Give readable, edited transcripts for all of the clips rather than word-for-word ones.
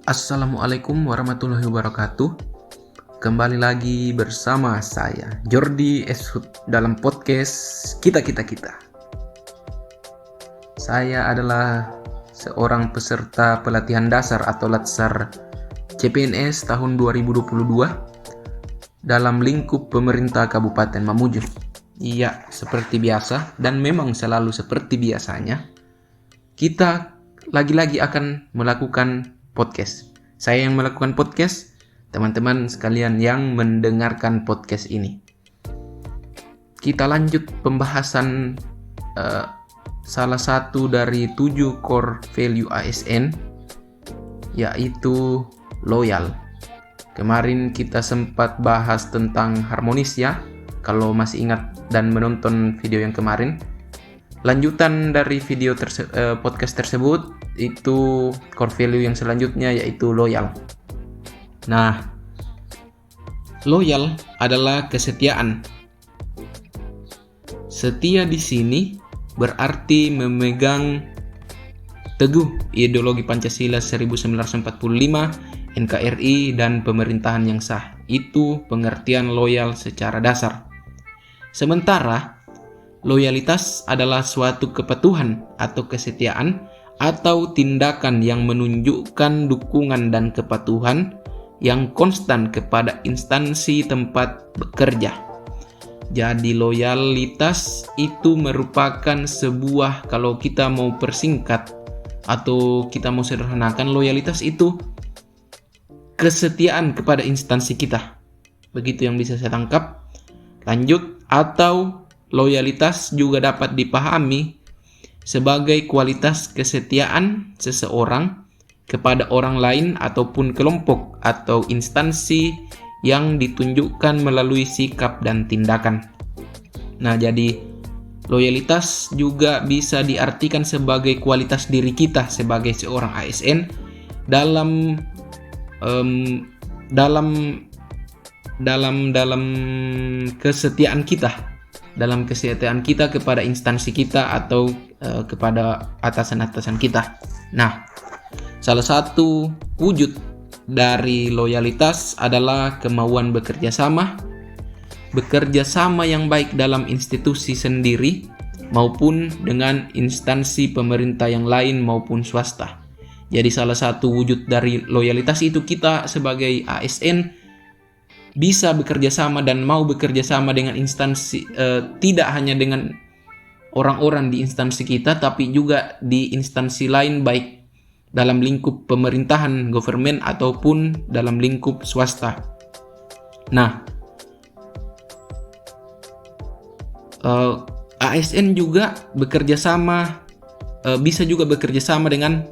Assalamualaikum warahmatullahi wabarakatuh. Kembali lagi bersama saya Jordi Eshut dalam podcast Kita. Saya adalah seorang peserta pelatihan dasar atau Latsar CPNS tahun 2022 dalam lingkup pemerintah Kabupaten Mamuju. Iya, seperti biasa dan memang selalu seperti biasanya, kita lagi-lagi akan melakukan podcast. Saya yang melakukan podcast, teman-teman sekalian yang mendengarkan podcast ini. Kita lanjut pembahasan salah satu dari 7 core value ASN, yaitu loyal. Kemarin kita sempat bahas tentang harmonis ya, kalau masih ingat dan menonton video yang kemarin. Lanjutan dari video podcast tersebut itu core value yang selanjutnya yaitu loyal. Nah, loyal adalah kesetiaan. Setia di sini berarti memegang teguh ideologi Pancasila 1945, NKRI dan pemerintahan yang sah. Itu pengertian loyal secara dasar. Sementara loyalitas adalah suatu kepatuhan atau kesetiaan atau tindakan yang menunjukkan dukungan dan kepatuhan yang konstan kepada instansi tempat bekerja. Jadi loyalitas itu merupakan sebuah, kalau kita mau persingkat atau kita mau sederhanakan, loyalitas itu kesetiaan kepada instansi kita. Begitu yang bisa saya tangkap. Lanjut, atau loyalitas juga dapat dipahami sebagai kualitas kesetiaan seseorang kepada orang lain ataupun kelompok atau instansi yang ditunjukkan melalui sikap dan tindakan. Nah, jadi loyalitas juga bisa diartikan sebagai kualitas diri kita sebagai seorang ASN dalam kesetiaan kita. Dalam kesetiaan kita kepada instansi kita atau kepada atasan-atasan kita. Nah, salah satu wujud dari loyalitas adalah kemauan bekerja sama yang baik dalam institusi sendiri maupun dengan instansi pemerintah yang lain maupun swasta. Jadi salah satu wujud dari loyalitas itu kita sebagai ASN bisa bekerja sama dan mau bekerja sama dengan instansi, tidak hanya dengan orang-orang di instansi kita, tapi juga di instansi lain, baik dalam lingkup pemerintahan, government, ataupun dalam lingkup swasta. Nah, ASN juga bekerja sama, bisa juga bekerja sama dengan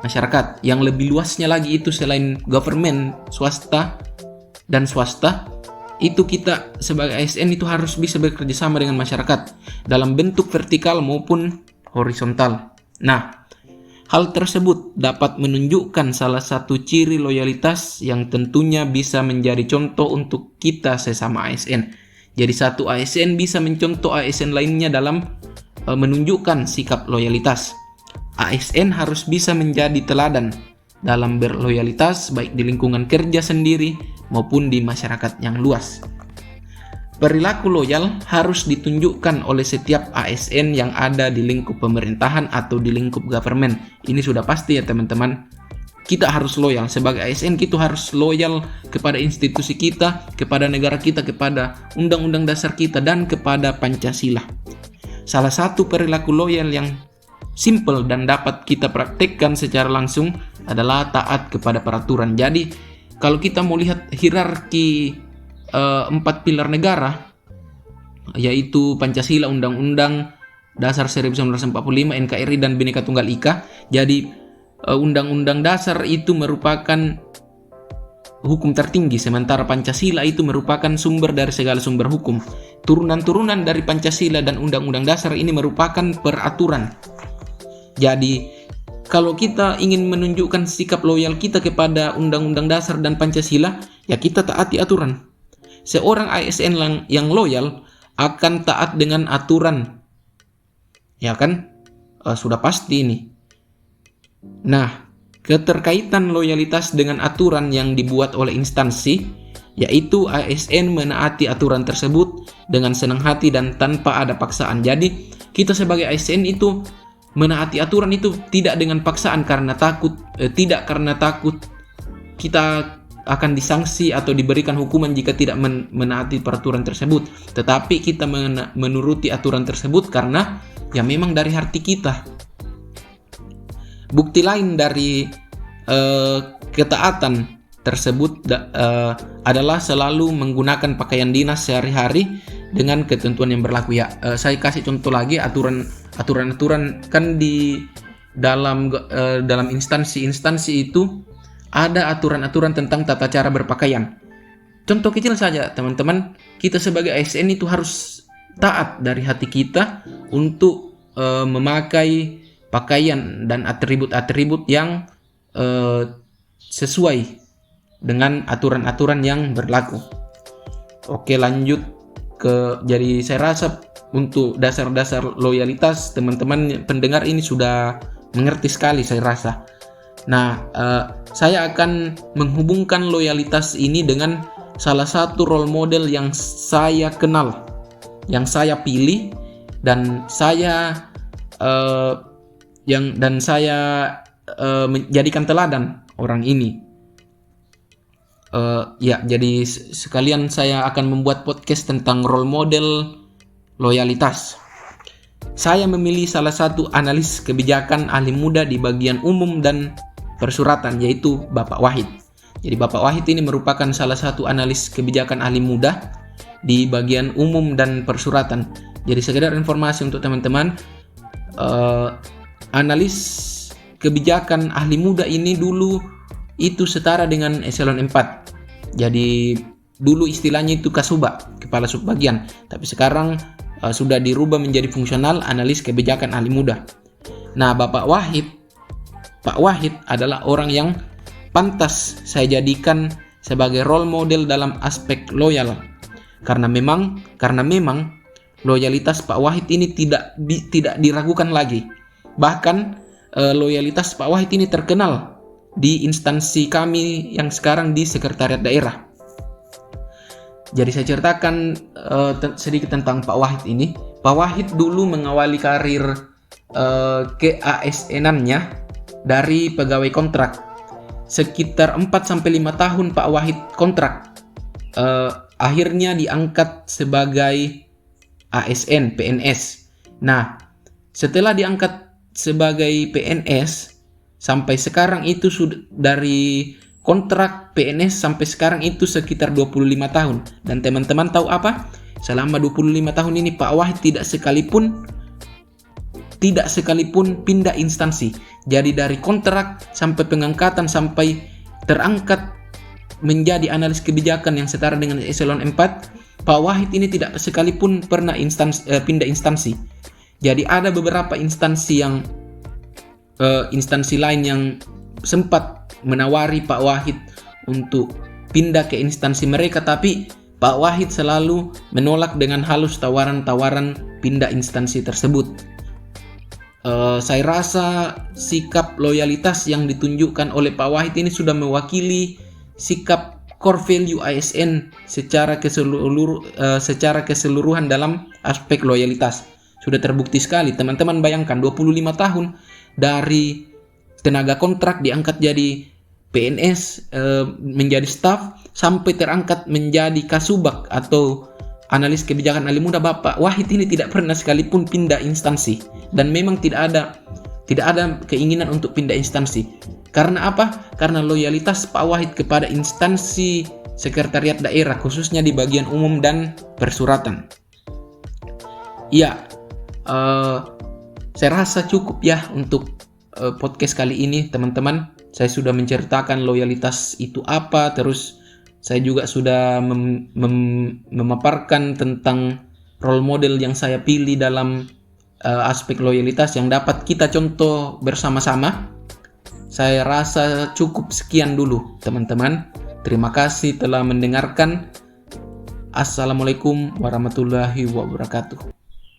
masyarakat. Yang lebih luasnya lagi itu selain government, swasta, itu kita sebagai ASN itu harus bisa bekerja sama dengan masyarakat dalam bentuk vertikal maupun horizontal. Nah, hal tersebut dapat menunjukkan salah satu ciri loyalitas yang tentunya bisa menjadi contoh untuk kita sesama ASN. Jadi satu ASN bisa mencontoh ASN lainnya dalam menunjukkan sikap loyalitas. ASN harus bisa menjadi teladan dalam berloyalitas baik di lingkungan kerja sendiri maupun di masyarakat yang luas. Perilaku loyal harus ditunjukkan oleh setiap ASN yang ada di lingkup pemerintahan atau di lingkup government. Ini sudah pasti ya teman-teman. Kita harus loyal sebagai ASN, kita harus loyal kepada institusi kita, kepada negara kita, kepada undang-undang dasar kita dan kepada Pancasila. Salah satu perilaku loyal yang simple dan dapat kita praktekkan secara langsung adalah taat kepada peraturan. Jadi kalau kita mau lihat hierarki 4 pilar negara, yaitu Pancasila, Undang-Undang Dasar 1945, NKRI dan Bhinneka Tunggal Ika. Jadi Undang-Undang Dasar itu merupakan hukum tertinggi, sementara Pancasila itu merupakan sumber dari segala sumber hukum. Turunan-turunan dari Pancasila dan Undang-Undang Dasar ini merupakan peraturan. Jadi, kalau kita ingin menunjukkan sikap loyal kita kepada Undang-Undang Dasar dan Pancasila, ya kita taati aturan. Seorang ASN yang loyal akan taat dengan aturan. Ya kan? Sudah pasti ini. Nah, keterkaitan loyalitas dengan aturan yang dibuat oleh instansi, yaitu ASN menaati aturan tersebut dengan senang hati dan tanpa ada paksaan. Jadi kita sebagai ASN itu menaati aturan itu tidak dengan paksaan karena takut, tidak karena takut kita akan disanksi atau diberikan hukuman jika tidak menaati peraturan tersebut, tetapi kita menuruti aturan tersebut karena ya memang dari hati kita. Bukti lain dari ketaatan tersebut adalah selalu menggunakan pakaian dinas sehari-hari dengan ketentuan yang berlaku. Ya, saya kasih contoh lagi aturan-aturan kan di dalam instansi itu ada aturan-aturan tentang tata cara berpakaian. Contoh kecil saja, teman-teman, kita sebagai ASN itu harus taat dari hati kita untuk memakai pakaian dan atribut-atribut yang sesuai dengan aturan-aturan yang berlaku. Oke, lanjut jadi saya rasa untuk dasar-dasar loyalitas teman-teman pendengar ini sudah mengerti sekali saya rasa. Nah, saya akan menghubungkan loyalitas ini dengan salah satu role model yang saya kenal, yang saya pilih dan saya menjadikan teladan orang ini. Jadi sekalian saya akan membuat podcast tentang role model loyalitas. Saya memilih salah satu analis kebijakan ahli muda di bagian umum dan persuratan, yaitu Bapak Wahid. Jadi Bapak Wahid ini merupakan salah satu analis kebijakan ahli muda di bagian umum dan persuratan. Jadi sekedar informasi untuk teman-teman, analis kebijakan ahli muda ini dulu itu setara dengan eselon 4. Jadi dulu istilahnya itu kasubag, kepala subbagian, tapi sekarang sudah dirubah menjadi fungsional analis kebijakan ahli muda. Nah, Pak Wahid adalah orang yang pantas saya jadikan sebagai role model dalam aspek loyal. Karena memang loyalitas Pak Wahid ini tidak diragukan lagi. Bahkan loyalitas Pak Wahid ini terkenal di instansi kami yang sekarang di Sekretariat Daerah. Jadi saya ceritakan sedikit tentang Pak Wahid ini. Pak Wahid dulu mengawali karir ke-ASN-annya dari pegawai kontrak. Sekitar 4-5 tahun Pak Wahid kontrak. Akhirnya diangkat sebagai ASN, PNS. Nah, setelah diangkat sebagai PNS, sampai sekarang itu sudah dari kontrak PNS sampai sekarang itu sekitar 25 tahun. Dan teman-teman tahu apa? Selama 25 tahun ini Pak Wahid tidak sekalipun pindah instansi. Jadi dari kontrak sampai pengangkatan sampai terangkat menjadi analis kebijakan yang setara dengan eselon 4, Pak Wahid ini tidak sekalipun pernah pindah instansi. Jadi ada beberapa instansi lain yang sempat menawari Pak Wahid untuk pindah ke instansi mereka, tapi Pak Wahid selalu menolak dengan halus tawaran-tawaran pindah instansi tersebut. Saya rasa sikap loyalitas yang ditunjukkan oleh Pak Wahid ini sudah mewakili sikap core value ASN secara keseluruhan dalam aspek loyalitas. Sudah terbukti sekali, teman-teman bayangkan 25 tahun dari tenaga kontrak diangkat jadi PNS, menjadi staf, sampai terangkat menjadi kasubag atau analis kebijakan ahli muda. Bapak Wahid ini tidak pernah sekalipun pindah instansi, dan memang tidak ada keinginan untuk pindah instansi. Karena apa? Karena loyalitas Pak Wahid kepada instansi sekretariat daerah, khususnya di bagian umum dan persuratan. Ya, saya rasa cukup ya untuk podcast kali ini, teman-teman. Saya sudah menceritakan loyalitas itu apa, terus saya juga sudah memaparkan tentang role model yang saya pilih dalam aspek loyalitas yang dapat kita contoh bersama-sama. Saya rasa cukup sekian dulu, teman-teman. Terima kasih telah mendengarkan. Assalamualaikum warahmatullahi wabarakatuh.